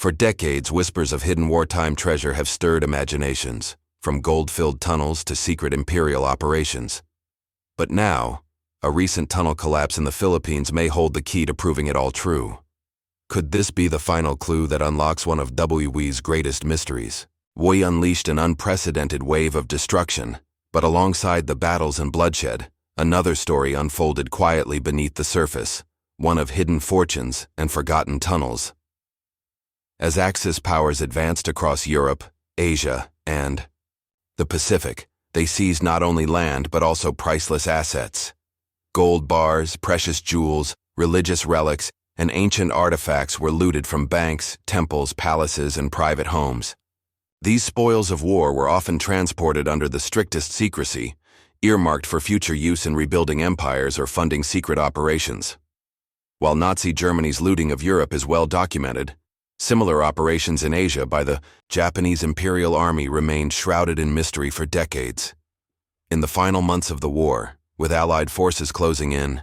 For decades, whispers of hidden wartime treasure have stirred imaginations, from gold-filled tunnels to secret imperial operations. But now, a recent tunnel collapse in the Philippines may hold the key to proving it all true. Could this be the final clue that unlocks one of WWII's greatest mysteries? WWII unleashed an unprecedented wave of destruction, but alongside the battles and bloodshed, another story unfolded quietly beneath the surface, one of hidden fortunes and forgotten tunnels. As Axis powers advanced across Europe, Asia, and the Pacific, they seized not only land but also priceless assets. Gold bars, precious jewels, religious relics, and ancient artifacts were looted from banks, temples, palaces, and private homes. These spoils of war were often transported under the strictest secrecy, earmarked for future use in rebuilding empires or funding secret operations. While Nazi Germany's looting of Europe is well documented, similar operations in Asia by the Japanese Imperial Army remained shrouded in mystery for decades. In the final months of the war, with Allied forces closing in,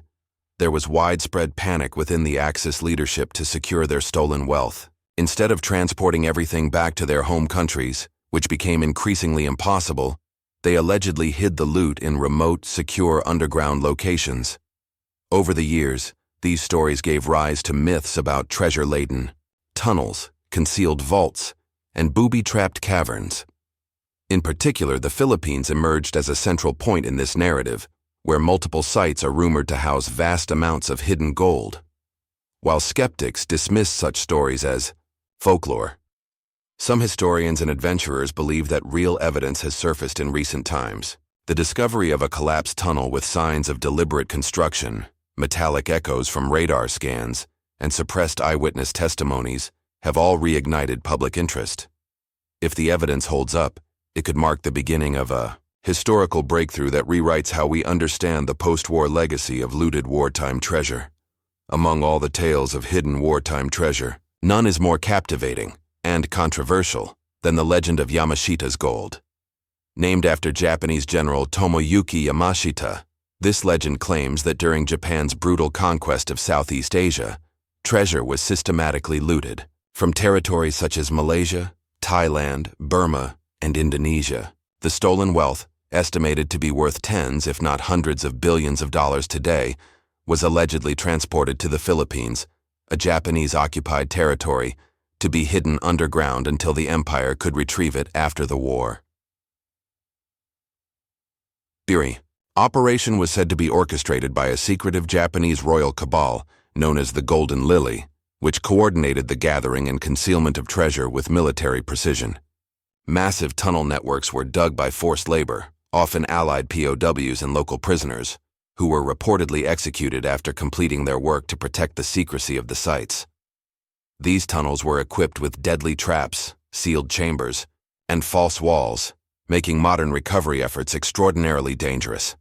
there was widespread panic within the Axis leadership to secure their stolen wealth. Instead of transporting everything back to their home countries, which became increasingly impossible, they allegedly hid the loot in remote, secure underground locations. Over the years, these stories gave rise to myths about treasure-laden tunnels, concealed vaults, and booby-trapped caverns. In particular, the Philippines emerged as a central point in this narrative, where multiple sites are rumored to house vast amounts of hidden gold. While skeptics dismiss such stories as folklore, some historians and adventurers believe that real evidence has surfaced in recent times. The discovery of a collapsed tunnel with signs of deliberate construction, metallic echoes from radar scans, and suppressed eyewitness testimonies have all reignited public interest. If the evidence holds up, it could mark the beginning of a historical breakthrough that rewrites how we understand the post-war legacy of looted wartime treasure. Among all the tales of hidden wartime treasure, none is more captivating and controversial than the legend of Yamashita's gold. Named after Japanese General Tomoyuki Yamashita, this legend claims that during Japan's brutal conquest of Southeast Asia, treasure was systematically looted from territories such as Malaysia, Thailand, Burma, and Indonesia. The stolen wealth, estimated to be worth tens if not hundreds of billions of dollars today, was allegedly transported to the Philippines, a Japanese-occupied territory, to be hidden underground until the empire could retrieve it after the war. WWII. Operation was said to be orchestrated by a secretive Japanese royal cabal known as the Golden Lily, which coordinated the gathering and concealment of treasure with military precision. Massive tunnel networks were dug by forced labor, often Allied POWs and local prisoners, who were reportedly executed after completing their work to protect the secrecy of the sites. These tunnels were equipped with deadly traps, sealed chambers, and false walls, making modern recovery efforts extraordinarily dangerous.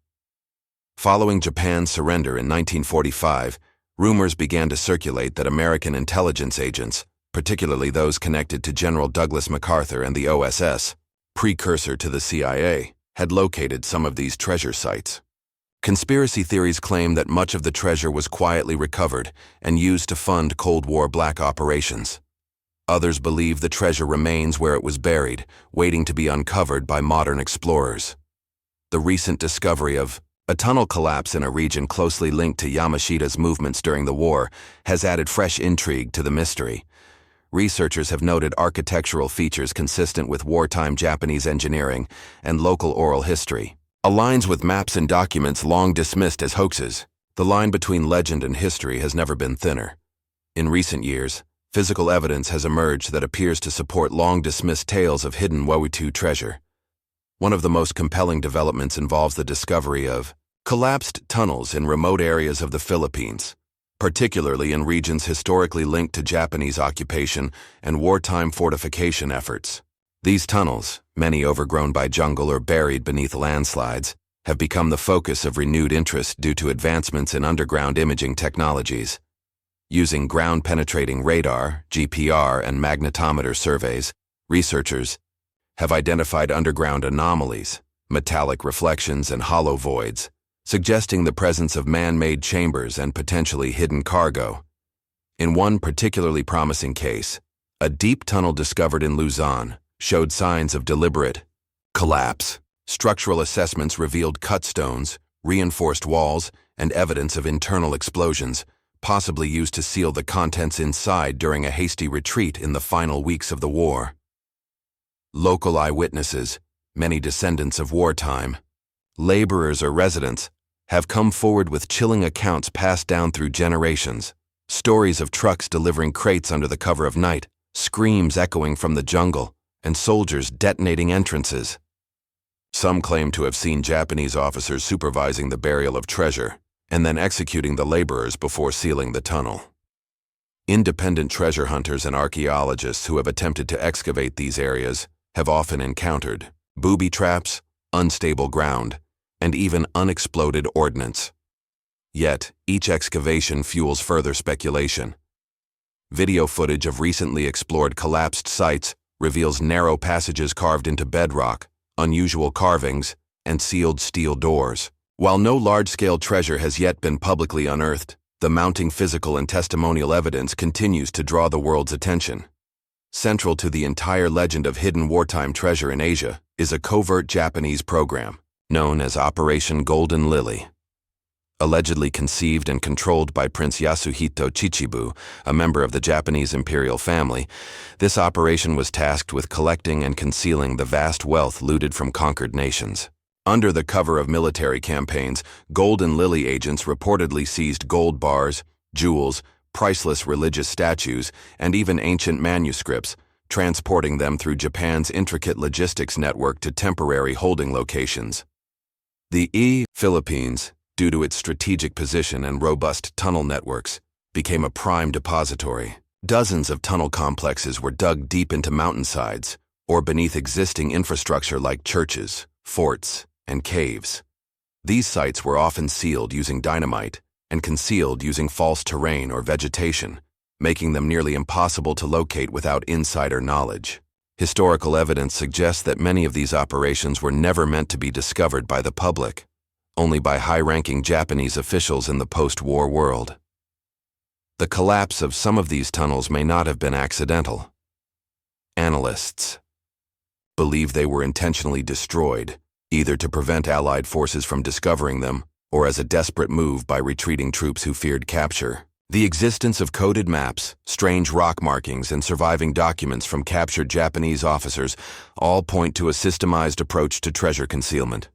Following Japan's surrender in 1945, rumors began to circulate that American intelligence agents, particularly those connected to General Douglas MacArthur and the OSS, precursor to the CIA, had located some of these treasure sites. Conspiracy theories claim that much of the treasure was quietly recovered and used to fund Cold War black operations. Others believe the treasure remains where it was buried, waiting to be uncovered by modern explorers. The recent discovery of a tunnel collapse in a region closely linked to Yamashita's movements during the war has added fresh intrigue to the mystery. Researchers have noted architectural features consistent with wartime Japanese engineering and local oral history. Aligns with maps and documents long dismissed as hoaxes. The line between legend and history has never been thinner. In recent years, physical evidence has emerged that appears to support long-dismissed tales of hidden WWII treasure. One of the most compelling developments involves the discovery of collapsed tunnels in remote areas of the Philippines, particularly in regions historically linked to Japanese occupation and wartime fortification efforts. These tunnels, many overgrown by jungle or buried beneath landslides, have become the focus of renewed interest due to advancements in underground imaging technologies. Using ground-penetrating radar, GPR, and magnetometer surveys, researchers have identified underground anomalies, metallic reflections, and hollow voids, suggesting the presence of man-made chambers and potentially hidden cargo. In one particularly promising case, A deep tunnel discovered in Luzon showed signs of deliberate collapse. Structural assessments revealed cut stones, reinforced walls, and evidence of internal explosions, possibly used to seal the contents inside during a hasty retreat in the final weeks of the war. Local eyewitnesses, many descendants of wartime, laborers or residents, have come forward with chilling accounts passed down through generations. Stories of trucks delivering crates under the cover of night, screams echoing from the jungle, and soldiers detonating entrances. Some claim to have seen Japanese officers supervising the burial of treasure and then executing the laborers before sealing the tunnel. Independent treasure hunters and archaeologists who have attempted to excavate these areas have often encountered booby traps, unstable ground, and even unexploded ordnance. Yet, each excavation fuels further speculation. Video footage of recently explored collapsed sites reveals narrow passages carved into bedrock, unusual carvings, and sealed steel doors. While no large-scale treasure has yet been publicly unearthed, the mounting physical and testimonial evidence continues to draw the world's attention. Central to the entire legend of hidden wartime treasure in Asia is a covert Japanese program known as Operation Golden Lily. Allegedly conceived and controlled by Prince Yasuhito Chichibu, a member of the Japanese imperial family, this operation was tasked with collecting and concealing the vast wealth looted from conquered nations. Under the cover of military campaigns, Golden Lily agents reportedly seized gold bars, jewels, priceless religious statues, and even ancient manuscripts, transporting them through Japan's intricate logistics network to temporary holding locations. The Philippines, due to its strategic position and robust tunnel networks, became a prime depository. Dozens of tunnel complexes were dug deep into mountainsides or beneath existing infrastructure like churches, forts, and caves. These sites were often sealed using dynamite and concealed using false terrain or vegetation, making them nearly impossible to locate without insider knowledge. Historical evidence suggests that many of these operations were never meant to be discovered by the public, only by high-ranking Japanese officials in the post-war world. The collapse of some of these tunnels may not have been accidental. Analysts believe they were intentionally destroyed, either to prevent Allied forces from discovering them or as a desperate move by retreating troops who feared capture. The existence of coded maps, strange rock markings, and surviving documents from captured Japanese officers all point to a systemized approach to treasure concealment.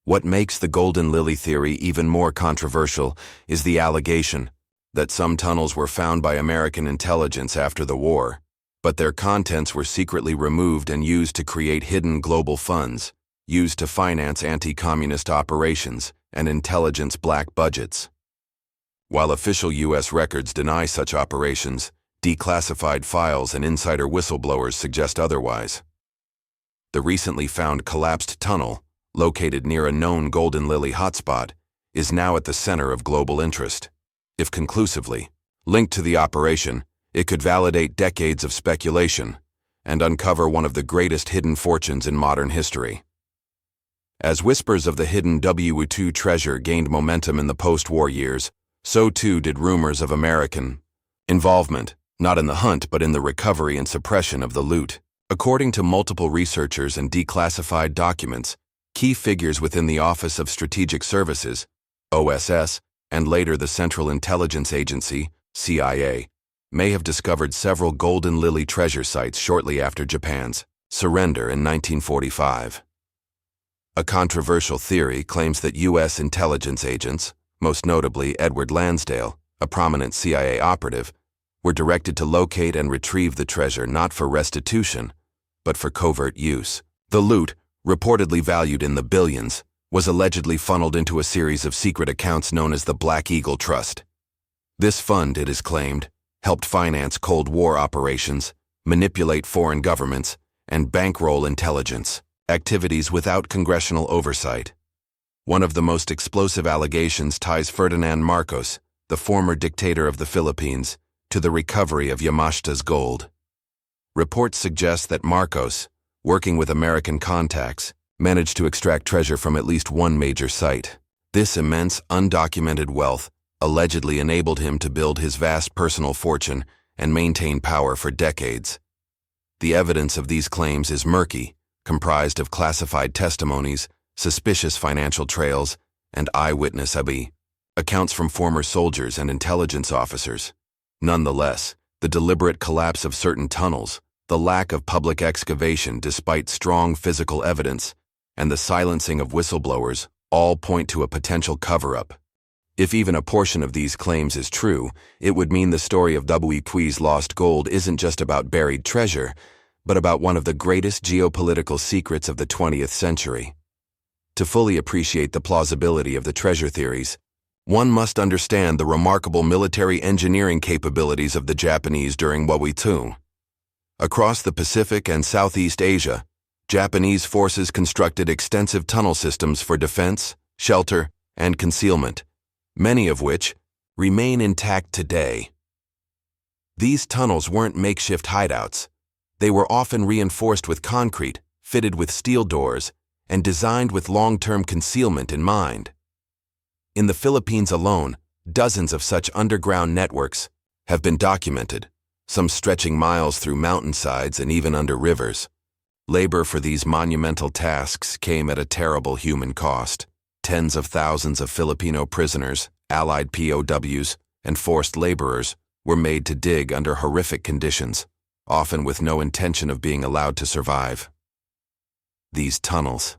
What makes the Golden Lily theory even more controversial is the allegation that some tunnels were found by American intelligence after the war, but their contents were secretly removed and used to create hidden global funds, used to finance anti-communist operations and intelligence black budgets. While official U.S. records deny such operations, declassified files and insider whistleblowers suggest otherwise. The recently found collapsed tunnel, located near a known Golden Lily hotspot, is now at the center of global interest. If conclusively linked to the operation, it could validate decades of speculation and uncover one of the greatest hidden fortunes in modern history. As whispers of the hidden WWII treasure gained momentum in the post-war years, so too did rumors of American involvement, not in the hunt but in the recovery and suppression of the loot. According to multiple researchers and declassified documents, key figures within the Office of Strategic Services, OSS, and later the Central Intelligence Agency, CIA, may have discovered several Golden Lily treasure sites shortly after Japan's surrender in 1945. A controversial theory claims that U.S. intelligence agents, most notably Edward Lansdale, a prominent CIA operative, were directed to locate and retrieve the treasure not for restitution, but for covert use. The loot, reportedly valued in the billions, was allegedly funneled into a series of secret accounts known as the Black Eagle Trust. This fund, it is claimed, helped finance Cold War operations, manipulate foreign governments, and bankroll intelligence activities without congressional oversight. One of the most explosive allegations ties Ferdinand Marcos, the former dictator of the Philippines, to the recovery of Yamashita's gold. Reports suggest that Marcos, working with American contacts, managed to extract treasure from at least one major site. This immense, undocumented wealth allegedly enabled him to build his vast personal fortune and maintain power for decades. The evidence of these claims is murky, comprised of classified testimonies, suspicious financial trails, and eyewitness accounts from former soldiers and intelligence officers. Nonetheless, the deliberate collapse of certain tunnels, the lack of public excavation despite strong physical evidence, and the silencing of whistleblowers all point to a potential cover-up. If even a portion of these claims is true, it would mean the story of WWII's lost gold isn't just about buried treasure, but about one of the greatest geopolitical secrets of the 20th century. To fully appreciate the plausibility of the treasure theories, one must understand the remarkable military engineering capabilities of the Japanese during WWII. Across the Pacific and Southeast Asia, Japanese forces constructed extensive tunnel systems for defense, shelter, and concealment, many of which remain intact today. These tunnels weren't makeshift hideouts. They were often reinforced with concrete, fitted with steel doors, and designed with long-term concealment in mind. In the Philippines alone, dozens of such underground networks have been documented, some stretching miles through mountainsides and even under rivers. Labor for these monumental tasks came at a terrible human cost. Tens of thousands of Filipino prisoners, Allied POWs, and forced laborers were made to dig under horrific conditions, often with no intention of being allowed to survive. These tunnels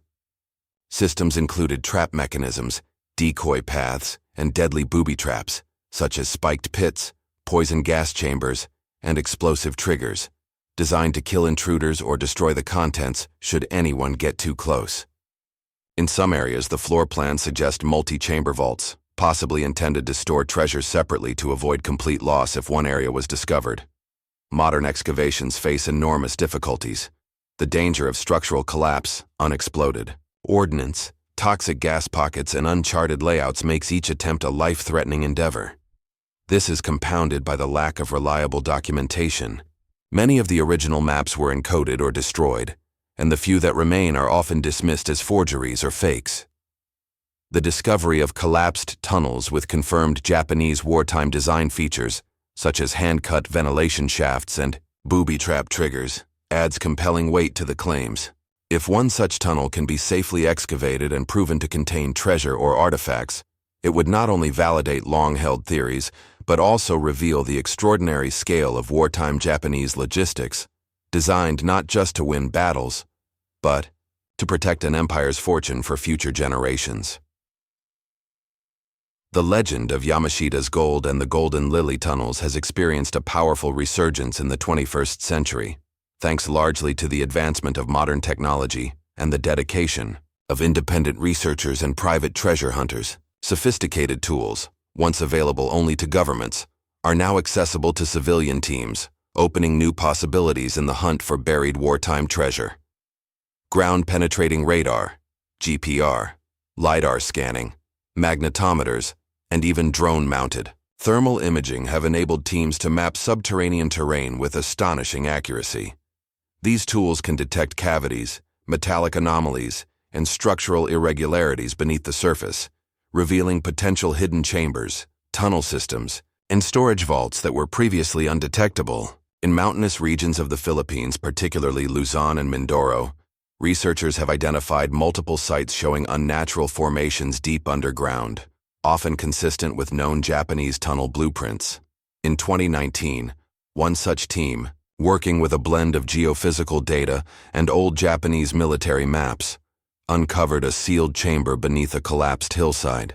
systems included trap mechanisms, decoy paths, and deadly booby traps, such as spiked pits, poison gas chambers, and explosive triggers, designed to kill intruders or destroy the contents should anyone get too close. In some areas, the floor plans suggest multi-chamber vaults, possibly intended to store treasure separately to avoid complete loss if one area was discovered. Modern excavations face enormous difficulties. The danger of structural collapse, unexploded ordnance, toxic gas pockets, and uncharted layouts makes each attempt a life-threatening endeavor. This is compounded by the lack of reliable documentation. Many of the original maps were encoded or destroyed, and the few that remain are often dismissed as forgeries or fakes. The discovery of collapsed tunnels with confirmed Japanese wartime design features, such as hand-cut ventilation shafts and booby trap triggers, adds compelling weight to the claims. If one such tunnel can be safely excavated and proven to contain treasure or artifacts, it would not only validate long-held theories, but also reveal the extraordinary scale of wartime Japanese logistics, designed not just to win battles, but to protect an empire's fortune for future generations. The legend of Yamashita's Gold and the Golden Lily tunnels has experienced a powerful resurgence in the 21st century, thanks largely to the advancement of modern technology and the dedication of independent researchers and private treasure hunters. Sophisticated tools, once available only to governments, are now accessible to civilian teams, opening new possibilities in the hunt for buried wartime treasure. Ground-penetrating radar, GPR, LiDAR scanning, magnetometers, and even drone-mounted thermal imaging have enabled teams to map subterranean terrain with astonishing accuracy. These tools can detect cavities, metallic anomalies, and structural irregularities beneath the surface, revealing potential hidden chambers, tunnel systems, and storage vaults that were previously undetectable. In mountainous regions of the Philippines, particularly Luzon and Mindoro, researchers have identified multiple sites showing unnatural formations deep underground, often consistent with known Japanese tunnel blueprints. In 2019, one such team, working with a blend of geophysical data and old Japanese military maps, uncovered a sealed chamber beneath a collapsed hillside.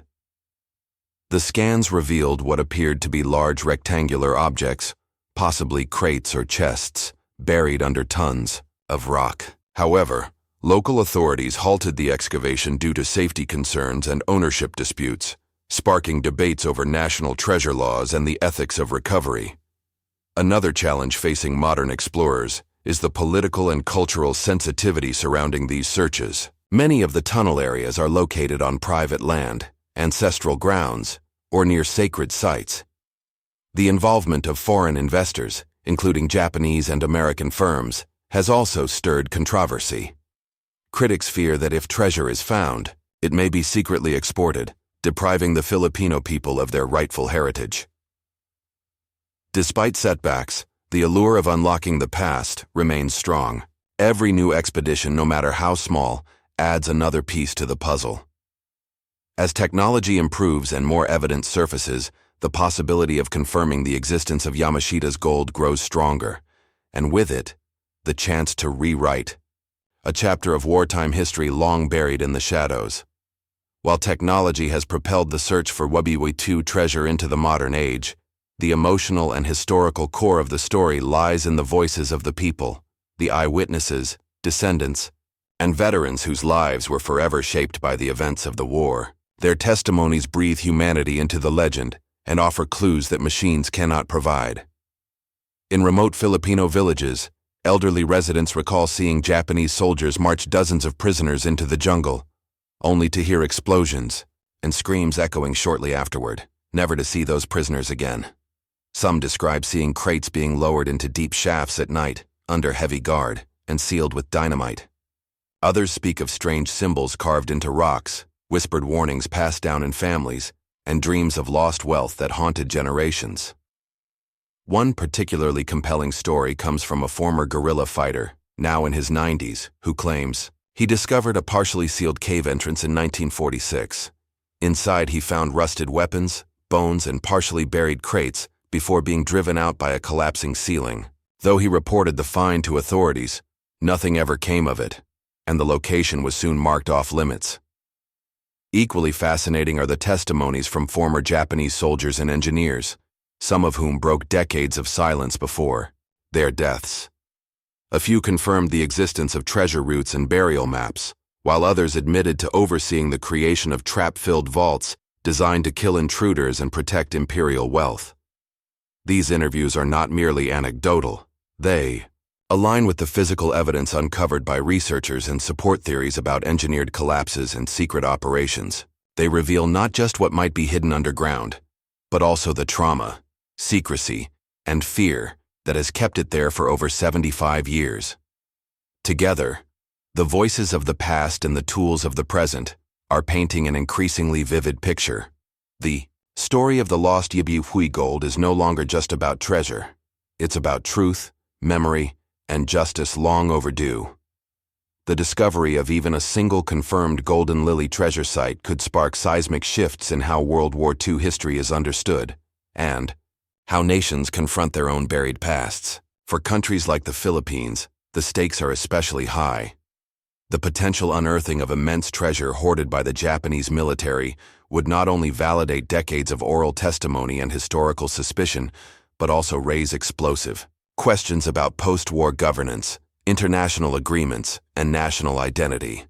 The scans revealed what appeared to be large rectangular objects, possibly crates or chests, buried under tons of rock. However, local authorities halted the excavation due to safety concerns and ownership disputes, sparking debates over national treasure laws and the ethics of recovery. Another challenge facing modern explorers is the political and cultural sensitivity surrounding these searches. Many of the tunnel areas are located on private land, ancestral grounds, or near sacred sites. The involvement of foreign investors, including Japanese and American firms, has also stirred controversy. Critics fear that if treasure is found, it may be secretly exported, depriving the Filipino people of their rightful heritage. Despite setbacks, the allure of unlocking the past remains strong. Every new expedition, no matter how small, adds another piece to the puzzle. As technology improves and more evidence surfaces, the possibility of confirming the existence of Yamashita's gold grows stronger, and with it, the chance to rewrite a chapter of wartime history long buried in the shadows. While technology has propelled the search for WWII treasure into the modern age, the emotional and historical core of the story lies in the voices of the people, the eyewitnesses, descendants, and veterans whose lives were forever shaped by the events of the war. Their testimonies breathe humanity into the legend and offer clues that machines cannot provide. In remote Filipino villages, elderly residents recall seeing Japanese soldiers march dozens of prisoners into the jungle, only to hear explosions and screams echoing shortly afterward, never to see those prisoners again. Some describe seeing crates being lowered into deep shafts at night, under heavy guard, and sealed with dynamite. Others speak of strange symbols carved into rocks, whispered warnings passed down in families, and dreams of lost wealth that haunted generations. One particularly compelling story comes from a former guerrilla fighter, now in his 90s, who claims he discovered a partially sealed cave entrance in 1946. Inside he found rusted weapons, bones, and partially buried crates before being driven out by a collapsing ceiling. Though he reported the find to authorities, nothing ever came of it, and the location was soon marked off limits. Equally fascinating are the testimonies from former Japanese soldiers and engineers, some of whom broke decades of silence before their deaths. A few confirmed the existence of treasure routes and burial maps, while others admitted to overseeing the creation of trap-filled vaults designed to kill intruders and protect imperial wealth. These interviews are not merely anecdotal. They align with the physical evidence uncovered by researchers and support theories about engineered collapses and secret operations. They reveal not just what might be hidden underground, but also the trauma, secrecy, and fear that has kept it there for over 75 years. Together, the voices of the past and the tools of the present are painting an increasingly vivid picture. The story of the lost WWII gold is no longer just about treasure. It's about truth, memory, and justice long overdue. The discovery of even a single confirmed Golden Lily treasure site could spark seismic shifts in how World War II history is understood, and how nations confront their own buried pasts. For countries like the Philippines, the stakes are especially high. The potential unearthing of immense treasure hoarded by the Japanese military would not only validate decades of oral testimony and historical suspicion, but also raise explosive questions about post-war governance, international agreements, and national identity.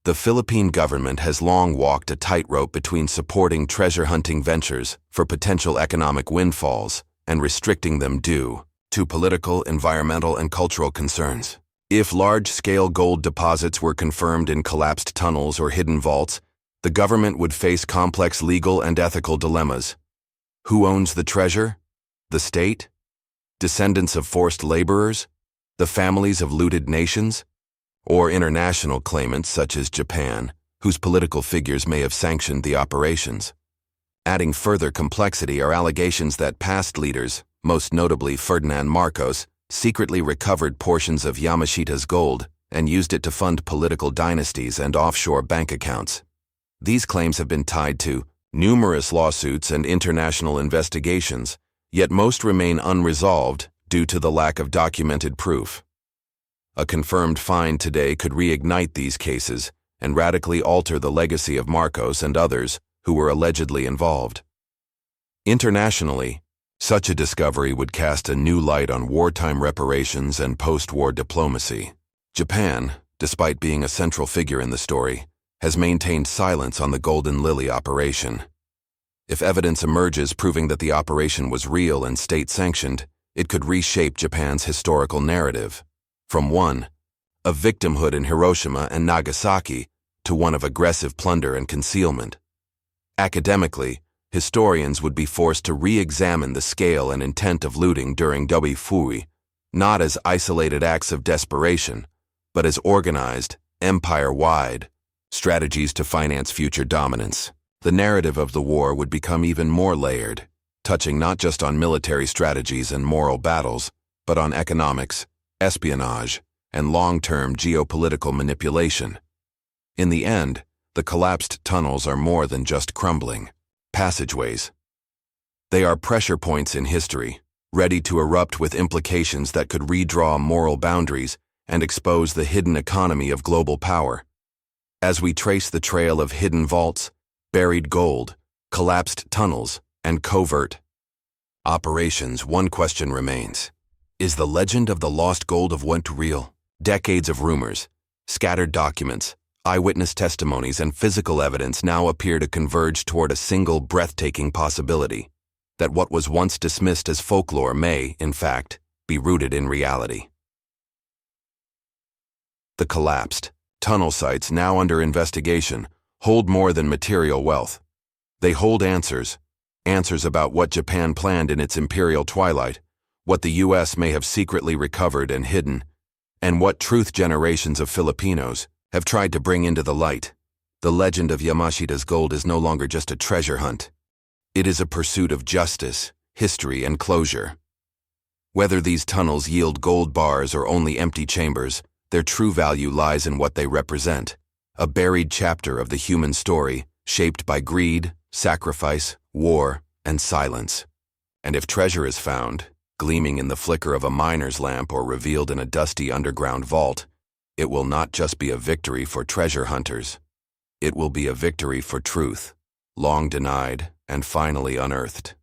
The Philippine government has long walked a tightrope between supporting treasure-hunting ventures for potential economic windfalls and restricting them due to political, environmental, and cultural concerns. If large-scale gold deposits were confirmed in collapsed tunnels or hidden vaults, the government would face complex legal and ethical dilemmas. Who owns the treasure? The state? Descendants of forced laborers? The families of looted nations? Or international claimants such as Japan, whose political figures may have sanctioned the operations? Adding further complexity are allegations that past leaders, most notably Ferdinand Marcos, secretly recovered portions of Yamashita's gold and used it to fund political dynasties and offshore bank accounts. These claims have been tied to numerous lawsuits and international investigations, yet most remain unresolved due to the lack of documented proof. A confirmed find today could reignite these cases and radically alter the legacy of Marcos and others who were allegedly involved. Internationally, such a discovery would cast a new light on wartime reparations and post-war diplomacy. Japan, despite being a central figure in the story, has maintained silence on the Golden Lily operation. If evidence emerges proving that the operation was real and state-sanctioned, it could reshape Japan's historical narrative, from one of victimhood in Hiroshima and Nagasaki to one of aggressive plunder and concealment. Academically, historians would be forced to re-examine the scale and intent of looting during WWII, not as isolated acts of desperation, but as organized, empire-wide strategies to finance future dominance. The narrative of the war would become even more layered. touching not just on military strategies and moral battles, but on economics, espionage, and long-term geopolitical manipulation. In the end, the collapsed tunnels are more than just crumbling passageways. They are pressure points in history, ready to erupt with implications that could redraw moral boundaries and expose the hidden economy of global power. As we trace the trail of hidden vaults, buried gold, collapsed tunnels, and covert operations, one question remains. Is the legend of the lost gold of WWII real? Decades of rumors, scattered documents, eyewitness testimonies, and physical evidence now appear to converge toward a single breathtaking possibility: that what was once dismissed as folklore may, in fact, be rooted in reality. The collapsed tunnel sites now under investigation hold more than material wealth. They hold answers about what Japan planned in its imperial twilight, what the U.S. may have secretly recovered and hidden, and what truth generations of Filipinos have tried to bring into the light. The legend of Yamashita's gold is no longer just a treasure hunt. It is a pursuit of justice, history, and closure. Whether these tunnels yield gold bars or only empty chambers, their true value lies in what they represent: a buried chapter of the human story, shaped by greed, sacrifice, war, and silence. And if treasure is found, gleaming in the flicker of a miner's lamp or revealed in a dusty underground vault, it will not just be a victory for treasure hunters. It will be a victory for truth, long denied and finally unearthed.